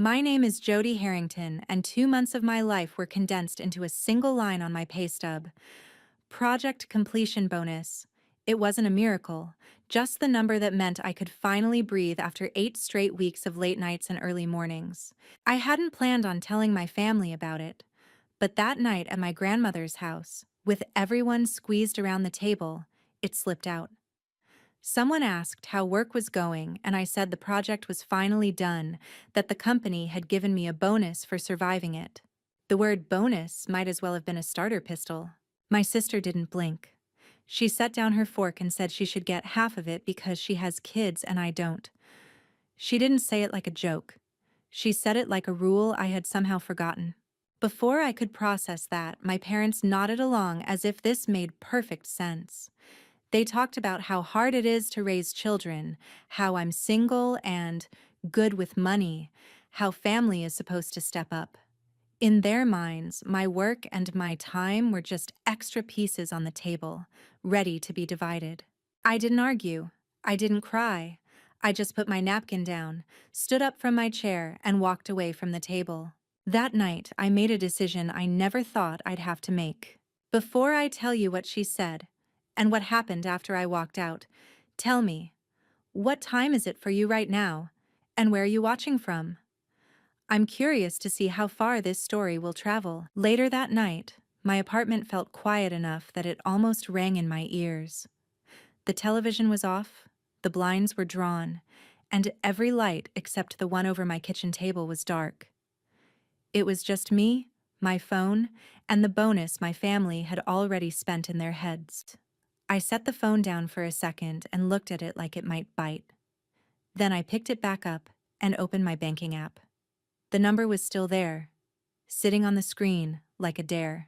My name is Jody Harrington, and 2 months of my life were condensed into a single line on my pay stub. Project completion bonus. It wasn't a miracle, just the number that meant I could finally breathe after 8 straight weeks of late nights and early mornings. I hadn't planned on telling my family about it, but that night at my grandmother's house, with everyone squeezed around the table, it slipped out. Someone asked how work was going, and I said the project was finally done, that the company had given me a bonus for surviving it. The word bonus might as well have been a starter pistol. My sister didn't blink. She set down her fork and said she should get half of it because she has kids and I don't. She didn't say it like a joke. She said it like a rule I had somehow forgotten. Before I could process that, my parents nodded along as if this made perfect sense. They talked about how hard it is to raise children, how I'm single and good with money, how family is supposed to step up. In their minds, my work and my time were just extra pieces on the table, ready to be divided. I didn't argue. I didn't cry. I just put my napkin down, stood up from my chair, and walked away from the table. That night, I made a decision I never thought I'd have to make. Before I tell you what she said, and what happened after I walked out, tell me, what time is it for you right now, and where are you watching from? I'm curious to see how far this story will travel. Later that night, my apartment felt quiet enough that it almost rang in my ears. The television was off, the blinds were drawn, and every light except the one over my kitchen table was dark. It was just me, my phone, and the bonus my family had already spent in their heads. I set the phone down for a second and looked at it like it might bite. Then I picked it back up and opened my banking app. The number was still there, sitting on the screen like a dare.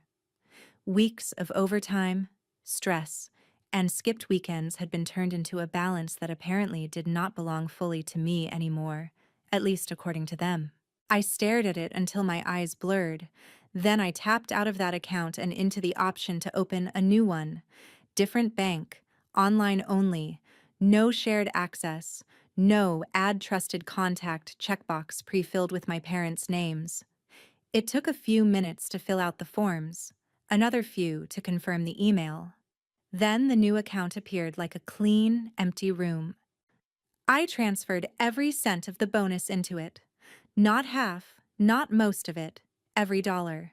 Weeks of overtime, stress, and skipped weekends had been turned into a balance that apparently did not belong fully to me anymore, at least according to them. I stared at it until my eyes blurred. Then I tapped out of that account and into the option to open a new one. Different bank, online only, no shared access, no add trusted contact checkbox pre-filled with my parents' names. It took a few minutes to fill out the forms, another few to confirm the email. Then the new account appeared like a clean, empty room. I transferred every cent of the bonus into it. Not half, not most of it, every dollar.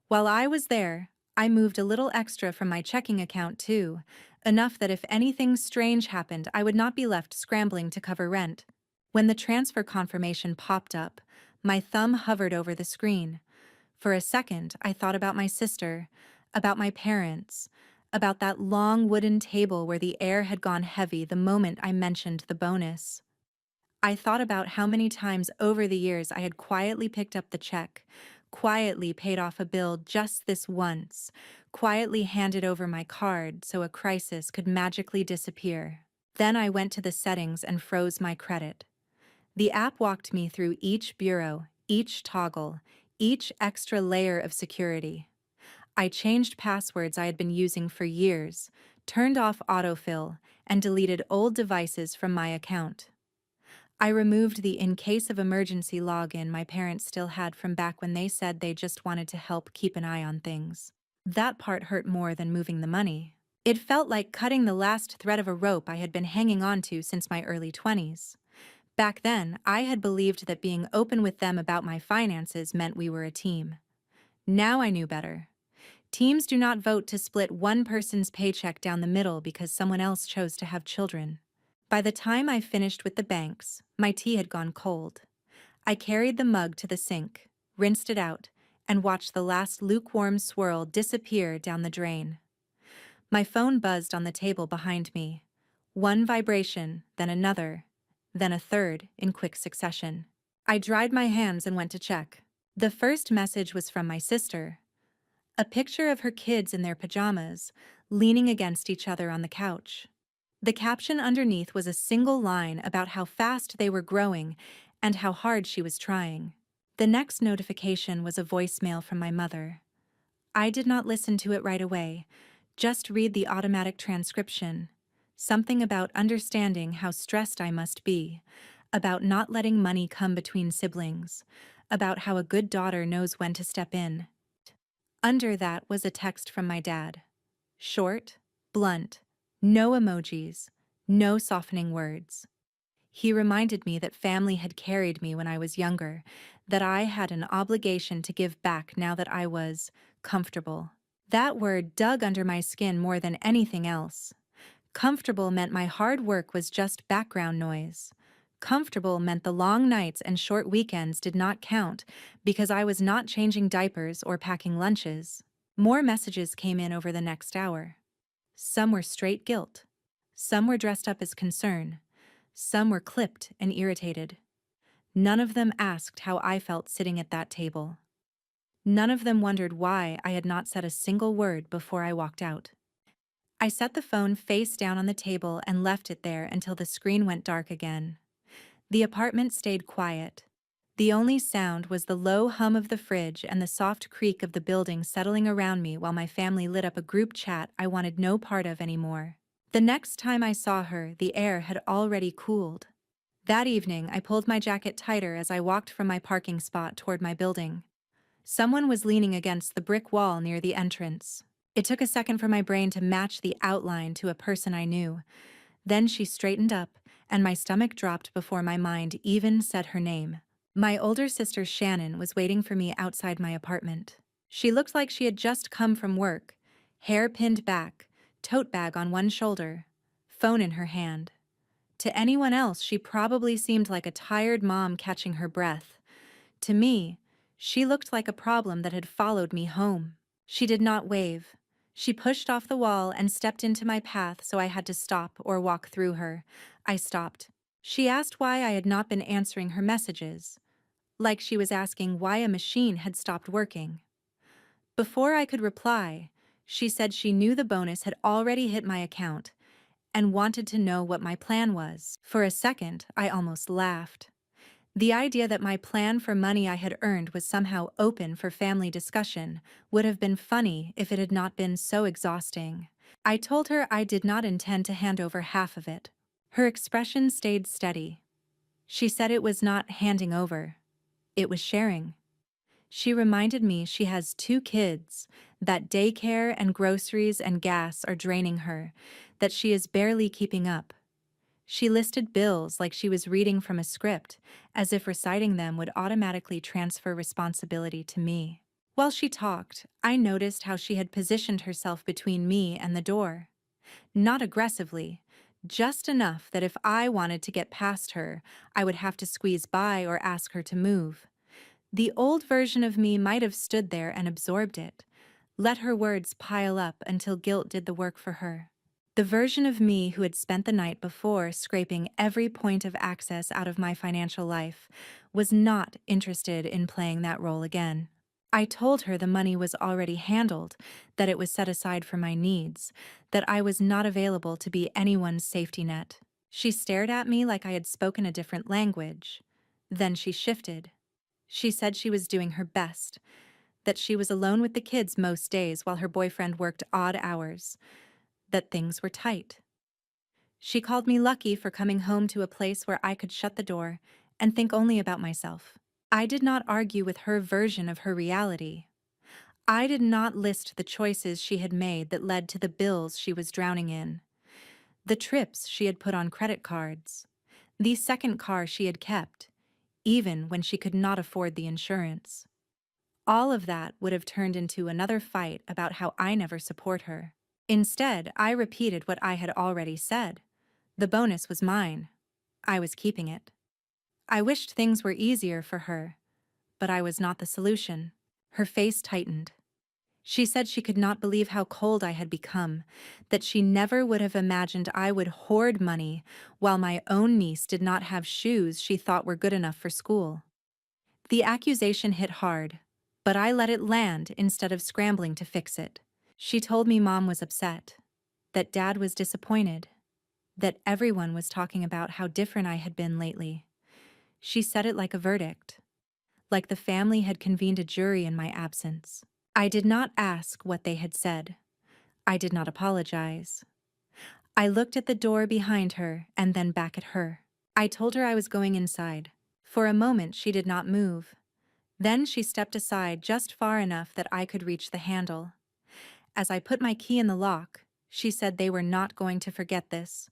While I was there, I moved a little extra from my checking account too, enough that if anything strange happened, I would not be left scrambling to cover rent. When the transfer confirmation popped up, my thumb hovered over the screen. For a second, I thought about my sister, about my parents, about that long wooden table where the air had gone heavy the moment I mentioned the bonus. I thought about how many times over the years I had quietly picked up the check, quietly paid off a bill just this once, quietly handed over my card so a crisis could magically disappear. Then I went to the settings and froze my credit. The app walked me through each bureau, each toggle, each extra layer of security. I changed passwords I had been using for years, turned off autofill, and deleted old devices from my account. I removed the in case of emergency login my parents still had from back when they said they just wanted to help keep an eye on things. That part hurt more than moving the money. It felt like cutting the last thread of a rope I had been hanging on to since my early 20s. Back then, I had believed that being open with them about my finances meant we were a team. Now I knew better. Teams do not vote to split one person's paycheck down the middle because someone else chose to have children. By the time I finished with the banks, my tea had gone cold. I carried the mug to the sink, rinsed it out, and watched the last lukewarm swirl disappear down the drain. My phone buzzed on the table behind me. One vibration, then another, then a third in quick succession. I dried my hands and went to check. The first message was from my sister. A picture of her kids in their pajamas, leaning against each other on the couch. The caption underneath was a single line about how fast they were growing and how hard she was trying. The next notification was a voicemail from my mother. I did not listen to it right away, just read the automatic transcription. Something about understanding how stressed I must be, about not letting money come between siblings, about how a good daughter knows when to step in. Under that was a text from my dad. Short, blunt, no emojis, no softening words. He reminded me that family had carried me when I was younger, that I had an obligation to give back now that I was comfortable. That word dug under my skin more than anything else. Comfortable meant my hard work was just background noise. Comfortable meant the long nights and short weekends did not count because I was not changing diapers or packing lunches. More messages came in over the next hour. Some were straight guilt. Some were dressed up as concern. Some were clipped and irritated. None of them asked how I felt sitting at that table. None of them wondered why I had not said a single word before I walked out. I set the phone face down on the table and left it there until the screen went dark again. The apartment stayed quiet. The only sound was the low hum of the fridge and the soft creak of the building settling around me while my family lit up a group chat I wanted no part of anymore. The next time I saw her, the air had already cooled. That evening, I pulled my jacket tighter as I walked from my parking spot toward my building. Someone was leaning against the brick wall near the entrance. It took a second for my brain to match the outline to a person I knew. Then she straightened up, and my stomach dropped before my mind even said her name. My older sister Shannon was waiting for me outside my apartment. She looked like she had just come from work, hair pinned back, tote bag on one shoulder, phone in her hand. To anyone else, she probably seemed like a tired mom catching her breath. To me, she looked like a problem that had followed me home. She did not wave. She pushed off the wall and stepped into my path, so I had to stop or walk through her. I stopped. She asked why I had not been answering her messages, like she was asking why a machine had stopped working. Before I could reply, she said she knew the bonus had already hit my account and wanted to know what my plan was. For a second, I almost laughed. The idea that my plan for money I had earned was somehow open for family discussion would have been funny if it had not been so exhausting. I told her I did not intend to hand over half of it. Her expression stayed steady. She said it was not handing over. It was sharing. She reminded me she has 2 kids, that daycare and groceries and gas are draining her, that she is barely keeping up. She listed bills like she was reading from a script, as if reciting them would automatically transfer responsibility to me. While she talked, I noticed how she had positioned herself between me and the door. Not aggressively, just enough that if I wanted to get past her, I would have to squeeze by or ask her to move. The old version of me might have stood there and absorbed it, let her words pile up until guilt did the work for her. The version of me who had spent the night before scraping every point of access out of my financial life was not interested in playing that role again. I told her the money was already handled, that it was set aside for my needs, that I was not available to be anyone's safety net. She stared at me like I had spoken a different language. Then she shifted. She said she was doing her best, that she was alone with the kids most days while her boyfriend worked odd hours, that things were tight. She called me lucky for coming home to a place where I could shut the door and think only about myself. I did not argue with her version of her reality. I did not list the choices she had made that led to the bills she was drowning in, the trips she had put on credit cards, the second car she had kept, even when she could not afford the insurance. All of that would have turned into another fight about how I never support her. Instead, I repeated what I had already said. The bonus was mine. I was keeping it. I wished things were easier for her, but I was not the solution. Her face tightened. She said she could not believe how cold I had become, that she never would have imagined I would hoard money while my own niece did not have shoes she thought were good enough for school. The accusation hit hard, but I let it land instead of scrambling to fix it. She told me Mom was upset, that Dad was disappointed, that everyone was talking about how different I had been lately. She said it like a verdict, like the family had convened a jury in my absence. I did not ask what they had said. I did not apologize. I looked at the door behind her and then back at her. I told her I was going inside. For a moment, she did not move. Then she stepped aside just far enough that I could reach the handle. As I put my key in the lock, she said they were not going to forget this,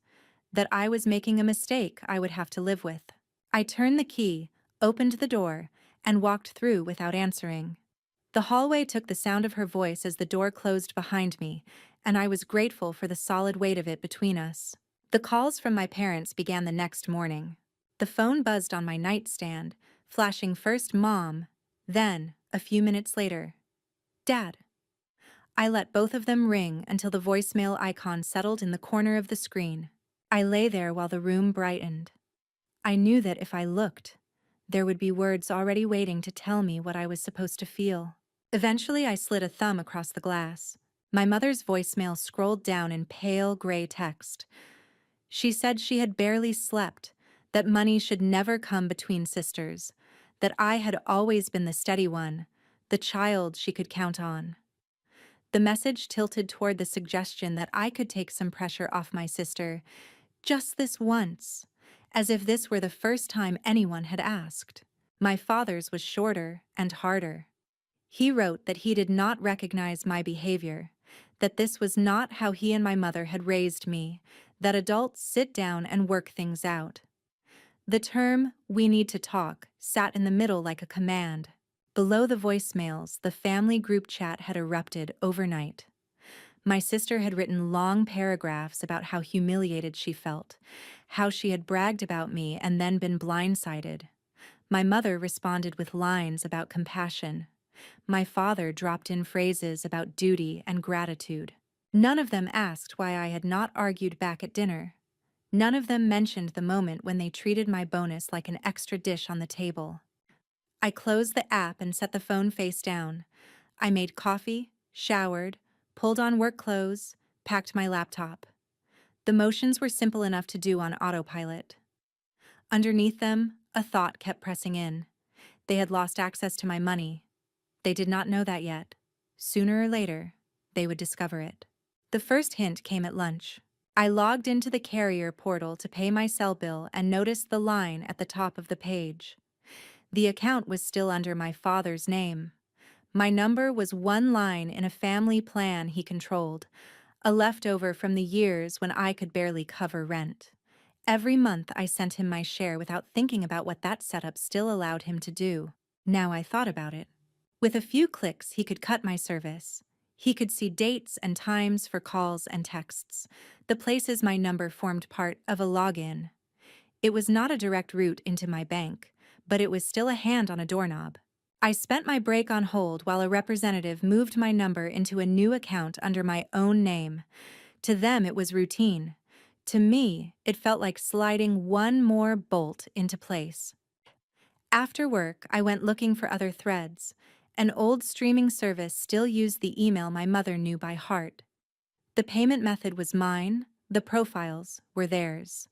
that I was making a mistake I would have to live with. I turned the key, opened the door, and walked through without answering. The hallway took the sound of her voice as the door closed behind me, and I was grateful for the solid weight of it between us. The calls from my parents began the next morning. The phone buzzed on my nightstand, flashing first Mom, then, a few minutes later, Dad. I let both of them ring until the voicemail icon settled in the corner of the screen. I lay there while the room brightened. I knew that if I looked, there would be words already waiting to tell me what I was supposed to feel. Eventually, I slid a thumb across the glass. My mother's voicemail scrolled down in pale gray text. She said she had barely slept, that money should never come between sisters, that I had always been the steady one, the child she could count on. The message tilted toward the suggestion that I could take some pressure off my sister, just this once, as if this were the first time anyone had asked. My father's was shorter and harder. He wrote that he did not recognize my behavior, that this was not how he and my mother had raised me, that adults sit down and work things out. The term, "we need to talk," sat in the middle like a command. Below the voicemails, the family group chat had erupted overnight. My sister had written long paragraphs about how humiliated she felt, how she had bragged about me and then been blindsided. My mother responded with lines about compassion. My father dropped in phrases about duty and gratitude. None of them asked why I had not argued back at dinner. None of them mentioned the moment when they treated my bonus like an extra dish on the table. I closed the app and set the phone face down. I made coffee, showered, pulled on work clothes, packed my laptop. The motions were simple enough to do on autopilot. Underneath them, a thought kept pressing in. They had lost access to my money. They did not know that yet. Sooner or later, they would discover it. The first hint came at lunch. I logged into the carrier portal to pay my cell bill and noticed the line at the top of the page. The account was still under my father's name. My number was one line in a family plan he controlled, a leftover from the years when I could barely cover rent. Every month I sent him my share without thinking about what that setup still allowed him to do. Now I thought about it. With a few clicks, he could cut my service. He could see dates and times for calls and texts, the places my number formed part of a login. It was not a direct route into my bank, but it was still a hand on a doorknob. I spent my break on hold while a representative moved my number into a new account under my own name. To them, it was routine. To me, it felt like sliding one more bolt into place. After work, I went looking for other threads. An old streaming service still used the email my mother knew by heart. The payment method was mine, the profiles were theirs.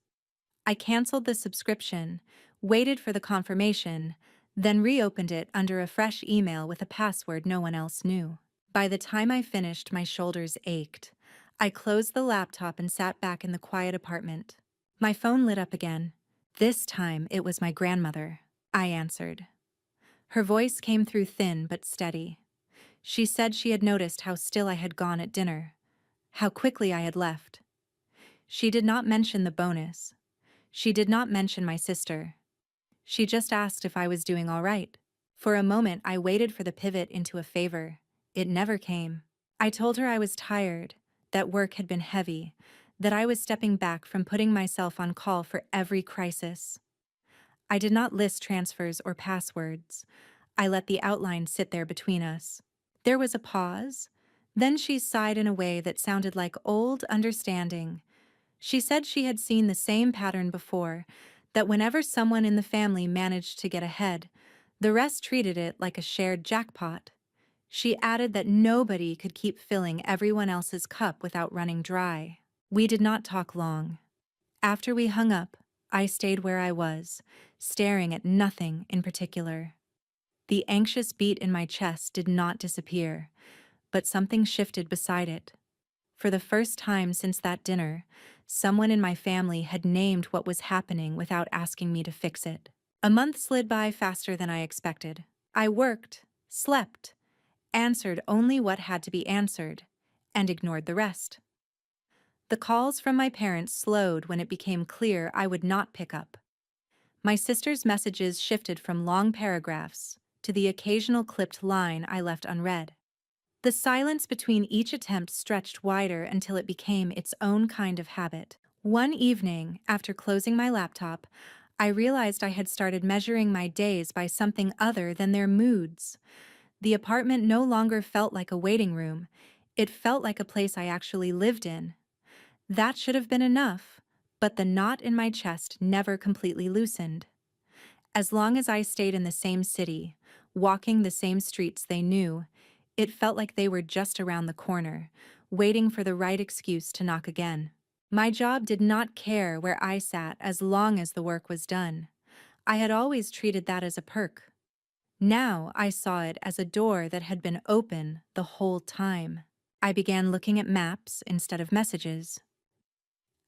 I canceled the subscription, waited for the confirmation, then reopened it under a fresh email with a password no one else knew. By the time I finished, my shoulders ached. I closed the laptop and sat back in the quiet apartment. My phone lit up again. This time, it was my grandmother. I answered. Her voice came through thin but steady. She said she had noticed how still I had gone at dinner, how quickly I had left. She did not mention the bonus. She did not mention my sister. She just asked if I was doing all right. For a moment, I waited for the pivot into a favor. It never came. I told her I was tired, that work had been heavy, that I was stepping back from putting myself on call for every crisis. I did not list transfers or passwords. I let the outline sit there between us. There was a pause. Then she sighed in a way that sounded like old understanding. She said she had seen the same pattern before, that whenever someone in the family managed to get ahead, the rest treated it like a shared jackpot. She added that nobody could keep filling everyone else's cup without running dry. We did not talk long. After we hung up, I stayed where I was, staring at nothing in particular. The anxious beat in my chest did not disappear, but something shifted beside it. For the first time since that dinner, Someone in my family had named what was happening without asking me to fix it. A month slid by faster than I expected. I worked, slept, answered only what had to be answered, and ignored the rest. The calls from my parents slowed when it became clear I would not pick up. My sister's messages shifted from long paragraphs to the occasional clipped line I left unread. The silence between each attempt stretched wider until it became its own kind of habit. One evening, after closing my laptop, I realized I had started measuring my days by something other than their moods. The apartment no longer felt like a waiting room. It felt like a place I actually lived in. That should have been enough, but the knot in my chest never completely loosened. As long as I stayed in the same city, walking the same streets they knew, it felt like they were just around the corner, waiting for the right excuse to knock again. My job did not care where I sat as long as the work was done. I had always treated that as a perk. Now I saw it as a door that had been open the whole time. I began looking at maps instead of messages.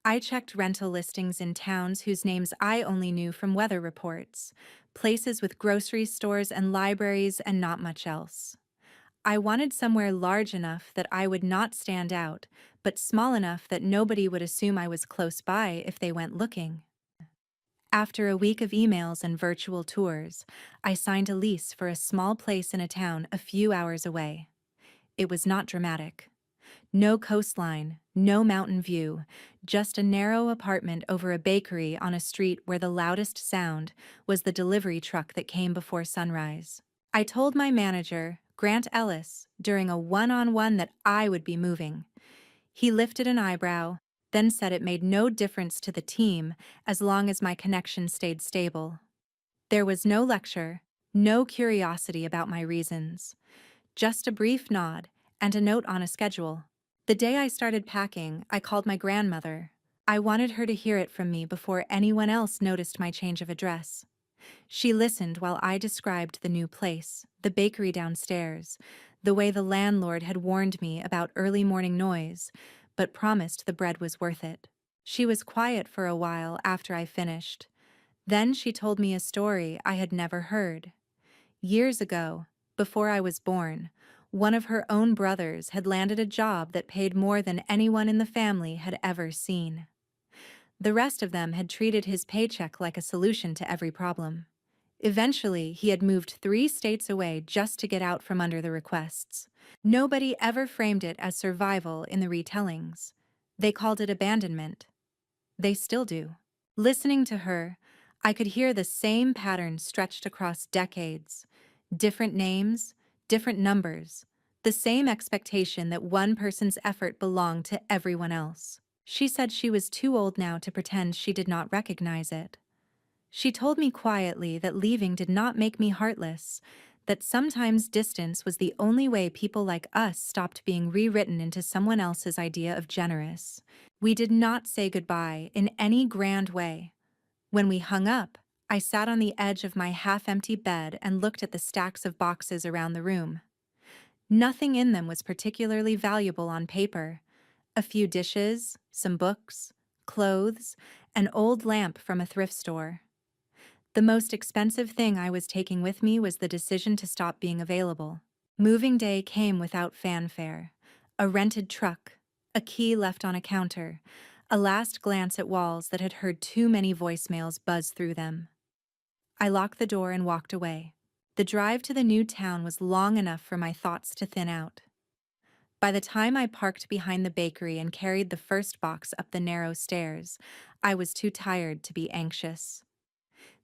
I checked rental listings in towns whose names I only knew from weather reports, places with grocery stores and libraries and not much else. I wanted somewhere large enough that I would not stand out, but small enough that nobody would assume I was close by if they went looking. After a week of emails and virtual tours, I signed a lease for a small place in a town a few hours away. It was not dramatic. No coastline, no mountain view, just a narrow apartment over a bakery on a street where the loudest sound was the delivery truck that came before sunrise. I told my manager, Grant Ellis, during a one-on-one that I would be moving. He lifted an eyebrow, then said it made no difference to the team as long as my connection stayed stable. There was no lecture, no curiosity about my reasons, just a brief nod and a note on a schedule. The day I started packing, I called my grandmother. I wanted her to hear it from me before anyone else noticed my change of address. She listened while I described the new place, the bakery downstairs, the way the landlord had warned me about early morning noise, but promised the bread was worth it. She was quiet for a while after I finished. Then she told me a story I had never heard. Years ago, before I was born, one of her own brothers had landed a job that paid more than anyone in the family had ever seen. The rest of them had treated his paycheck like a solution to every problem. Eventually, he had moved 3 states away just to get out from under the requests. Nobody ever framed it as survival in the retellings. They called it abandonment. They still do. Listening to her, I could hear the same pattern stretched across decades. Different names, different numbers, the same expectation that one person's effort belonged to everyone else. She said she was too old now to pretend she did not recognize it. She told me quietly that leaving did not make me heartless, that sometimes distance was the only way people like us stopped being rewritten into someone else's idea of generous. We did not say goodbye in any grand way. When we hung up, I sat on the edge of my half-empty bed and looked at the stacks of boxes around the room. Nothing in them was particularly valuable on paper. A few dishes, some books, clothes, an old lamp from a thrift store. The most expensive thing I was taking with me was the decision to stop being available. Moving day came without fanfare. A rented truck, a key left on a counter, a last glance at walls that had heard too many voicemails buzz through them. I locked the door and walked away. The drive to the new town was long enough for my thoughts to thin out. By the time I parked behind the bakery and carried the first box up the narrow stairs, I was too tired to be anxious.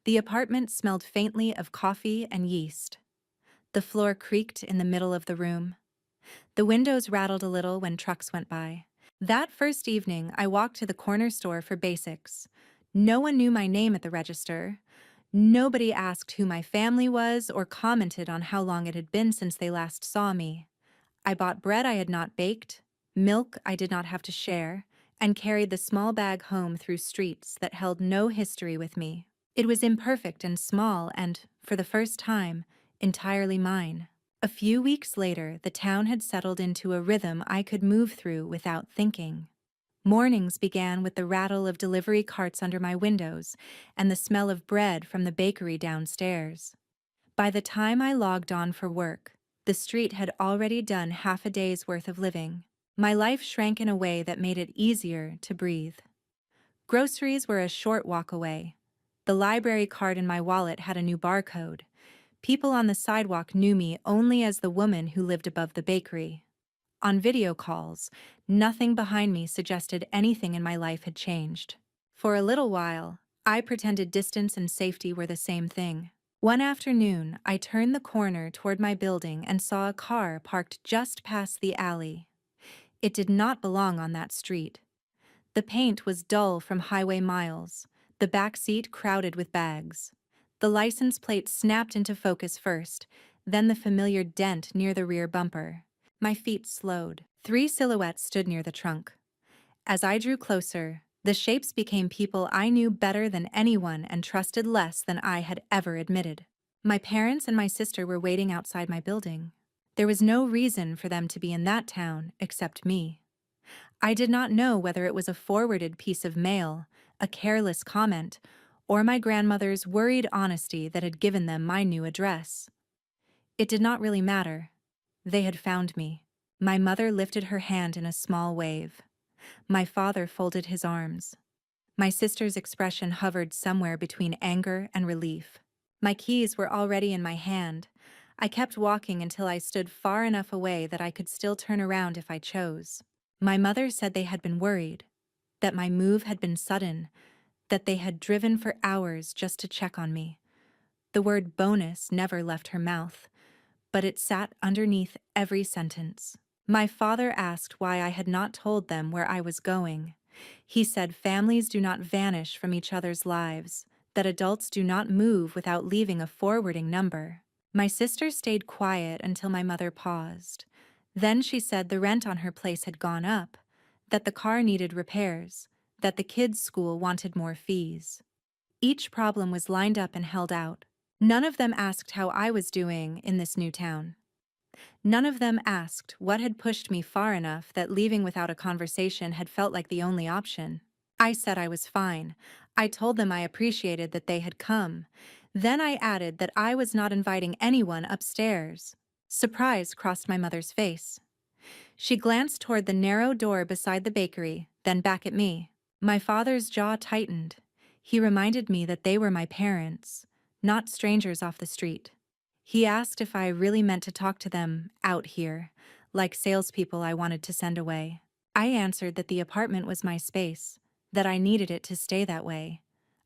The apartment smelled faintly of coffee and yeast. The floor creaked in the middle of the room. The windows rattled a little when trucks went by. That first evening, I walked to the corner store for basics. No one knew my name at the register. Nobody asked who my family was or commented on how long it had been since they last saw me. I bought bread I had not baked, milk I did not have to share, and carried the small bag home through streets that held no history with me. It was imperfect and small and, for the first time, entirely mine. A few weeks later, the town had settled into a rhythm I could move through without thinking. Mornings began with the rattle of delivery carts under my windows and the smell of bread from the bakery downstairs. By the time I logged on for work, the street had already done half a day's worth of living. My life shrank in a way that made it easier to breathe. Groceries were a short walk away. The library card in my wallet had a new barcode. People on the sidewalk knew me only as the woman who lived above the bakery. On video calls, nothing behind me suggested anything in my life had changed. For a little while, I pretended distance and safety were the same thing. One afternoon, I turned the corner toward my building and saw a car parked just past the alley. It did not belong on that street. The paint was dull from highway miles, the back seat crowded with bags. The license plate snapped into focus first, then the familiar dent near the rear bumper. My feet slowed. 3 silhouettes stood near the trunk. As I drew closer, the shapes became people I knew better than anyone and trusted less than I had ever admitted. My parents and my sister were waiting outside my building. There was no reason for them to be in that town except me. I did not know whether it was a forwarded piece of mail, a careless comment, or my grandmother's worried honesty that had given them my new address. It did not really matter. They had found me. My mother lifted her hand in a small wave. My father folded his arms. My sister's expression hovered somewhere between anger and relief. My keys were already in my hand. I kept walking until I stood far enough away that I could still turn around if I chose. My mother said they had been worried, that my move had been sudden, that they had driven for hours just to check on me. The word bonus never left her mouth, but it sat underneath every sentence. My father asked why I had not told them where I was going. He said families do not vanish from each other's lives, that adults do not move without leaving a forwarding number. My sister stayed quiet until my mother paused. Then she said the rent on her place had gone up, that the car needed repairs, that the kids' school wanted more fees. Each problem was lined up and held out. None of them asked how I was doing in this new town. None of them asked what had pushed me far enough that leaving without a conversation had felt like the only option. I said I was fine. I told them I appreciated that they had come. Then I added that I was not inviting anyone upstairs. Surprise crossed my mother's face. She glanced toward the narrow door beside the bakery, then back at me. My father's jaw tightened. He reminded me that they were my parents, not strangers off the street. He asked if I really meant to talk to them out here, like salespeople I wanted to send away. I answered that the apartment was my space, that I needed it to stay that way.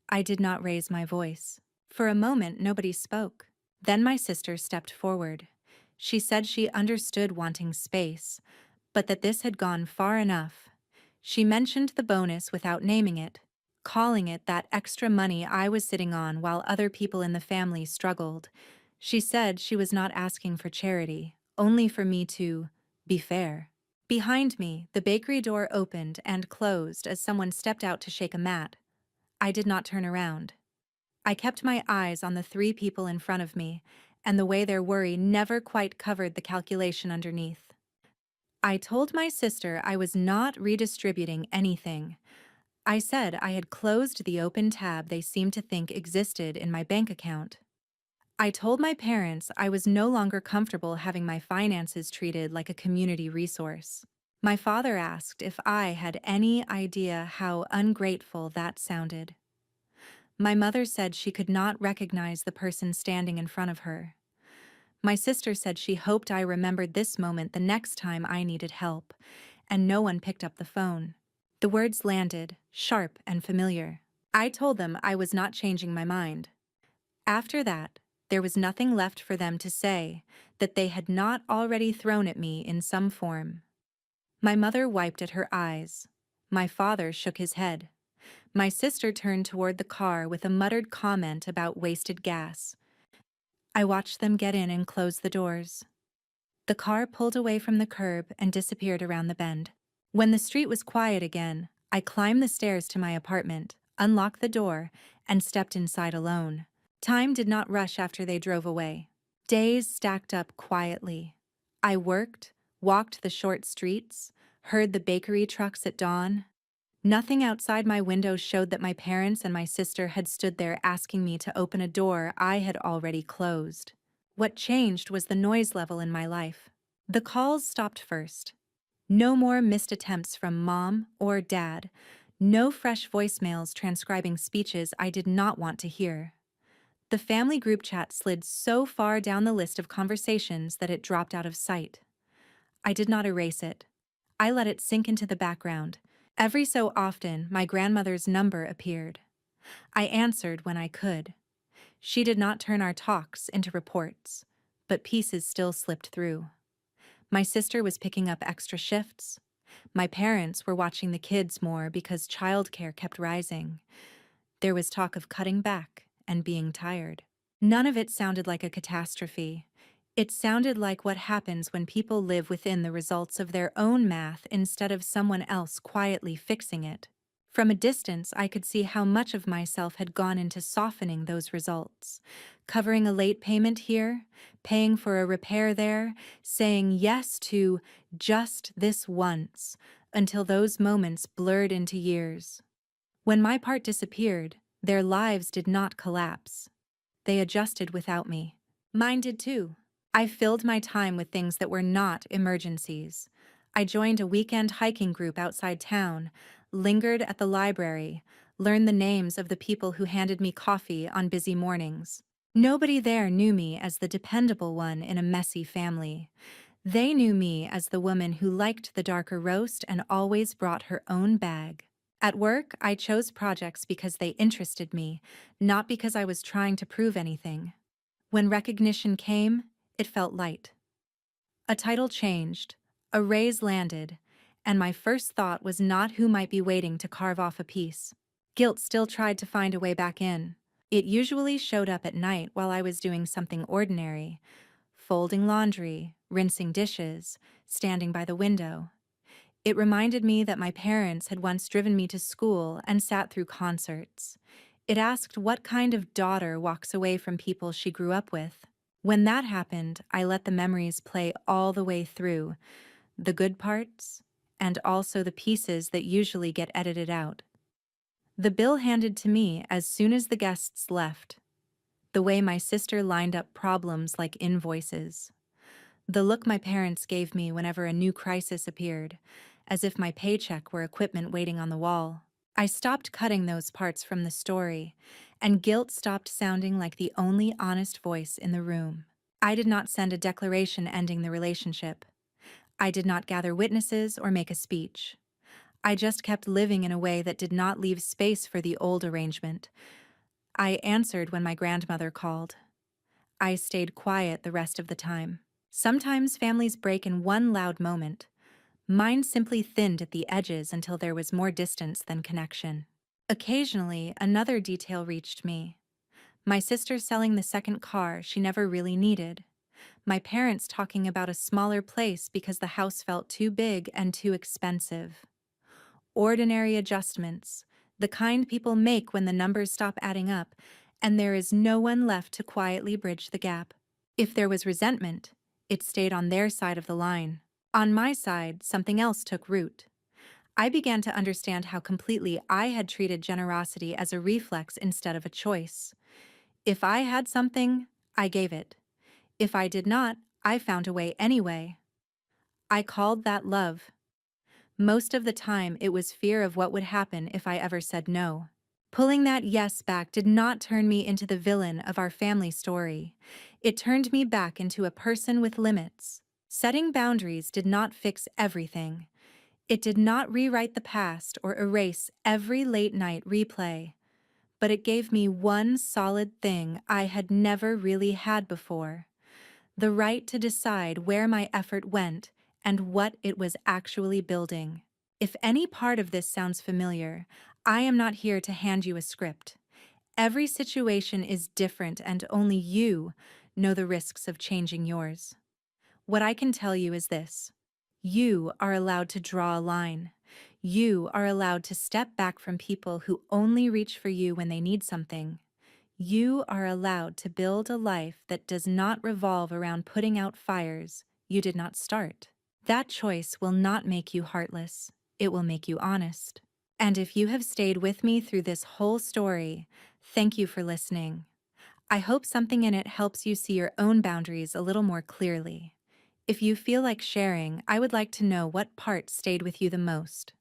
I did not raise my voice. For a moment, nobody spoke. Then my sister stepped forward. She said she understood wanting space, but that this had gone far enough. She mentioned the bonus without naming it, calling it that extra money I was sitting on while other people in the family struggled. She said she was not asking for charity, only for me to be fair. Behind me, the bakery door opened and closed as someone stepped out to shake a mat. I did not turn around. I kept my eyes on the 3 people in front of me, and the way their worry never quite covered the calculation underneath. I told my sister I was not redistributing anything. I said I had closed the open tab they seemed to think existed in my bank account. I told my parents I was no longer comfortable having my finances treated like a community resource. My father asked if I had any idea how ungrateful that sounded. My mother said she could not recognize the person standing in front of her. My sister said she hoped I remembered this moment the next time I needed help, and no one picked up the phone. The words landed, sharp and familiar. I told them I was not changing my mind. After that, there was nothing left for them to say that they had not already thrown at me in some form. My mother wiped at her eyes. My father shook his head. My sister turned toward the car with a muttered comment about wasted gas. I watched them get in and close the doors. The car pulled away from the curb and disappeared around the bend. When the street was quiet again, I climbed the stairs to my apartment, unlocked the door, and stepped inside alone. Time did not rush after they drove away. Days stacked up quietly. I worked, walked the short streets, heard the bakery trucks at dawn. Nothing outside my window showed that my parents and my sister had stood there asking me to open a door I had already closed. What changed was the noise level in my life. The calls stopped first. No more missed attempts from mom or dad. No fresh voicemails transcribing speeches I did not want to hear. The family group chat slid so far down the list of conversations that it dropped out of sight. I did not erase it. I let it sink into the background. Every so often, my grandmother's number appeared. I answered when I could. She did not turn our talks into reports, but pieces still slipped through. My sister was picking up extra shifts. My parents were watching the kids more because childcare kept rising. There was talk of cutting back and being tired. None of it sounded like a catastrophe. It sounded like what happens when people live within the results of their own math instead of someone else quietly fixing it. From a distance, I could see how much of myself had gone into softening those results. Covering a late payment here, paying for a repair there, saying yes to just this once, until those moments blurred into years. When my part disappeared, their lives did not collapse. They adjusted without me. Mine did too. I filled my time with things that were not emergencies. I joined a weekend hiking group outside town, lingered at the library, learned the names of the people who handed me coffee on busy mornings. Nobody there knew me as the dependable one in a messy family. They knew me as the woman who liked the darker roast and always brought her own bag. At work, I chose projects because they interested me, not because I was trying to prove anything. When recognition came, it felt light. A title changed, a raise landed, and my first thought was not who might be waiting to carve off a piece. Guilt still tried to find a way back in. It usually showed up at night while I was doing something ordinary, folding laundry, rinsing dishes, standing by the window. It reminded me that my parents had once driven me to school and sat through concerts. It asked what kind of daughter walks away from people she grew up with. When that happened, I let the memories play all the way through, the good parts, and also the pieces that usually get edited out. The bill handed to me as soon as the guests left. The way my sister lined up problems like invoices. The look my parents gave me whenever a new crisis appeared, as if my paycheck were equipment waiting on the wall. I stopped cutting those parts from the story, and guilt stopped sounding like the only honest voice in the room. I did not send a declaration ending the relationship. I did not gather witnesses or make a speech. I just kept living in a way that did not leave space for the old arrangement. I answered when my grandmother called. I stayed quiet the rest of the time. Sometimes families break in one loud moment. Mine simply thinned at the edges until there was more distance than connection. Occasionally, another detail reached me. My sister selling the second car she never really needed. My parents talking about a smaller place because the house felt too big and too expensive. Ordinary adjustments, the kind people make when the numbers stop adding up, and there is no one left to quietly bridge the gap. If there was resentment, it stayed on their side of the line. On my side, something else took root. I began to understand how completely I had treated generosity as a reflex instead of a choice. If I had something, I gave it. If I did not, I found a way anyway. I called that love. Most of the time, it was fear of what would happen if I ever said no. Pulling that yes back did not turn me into the villain of our family story. It turned me back into a person with limits. Setting boundaries did not fix everything. It did not rewrite the past or erase every late-night replay. But it gave me one solid thing I had never really had before: the right to decide where my effort went and what it was actually building. If any part of this sounds familiar, I am not here to hand you a script. Every situation is different and only you know the risks of changing yours. What I can tell you is this: you are allowed to draw a line. You are allowed to step back from people who only reach for you when they need something. You are allowed to build a life that does not revolve around putting out fires you did not start. That choice will not make you heartless. It will make you honest. And if you have stayed with me through this whole story, thank you for listening. I hope something in it helps you see your own boundaries a little more clearly. If you feel like sharing, I would like to know what part stayed with you the most.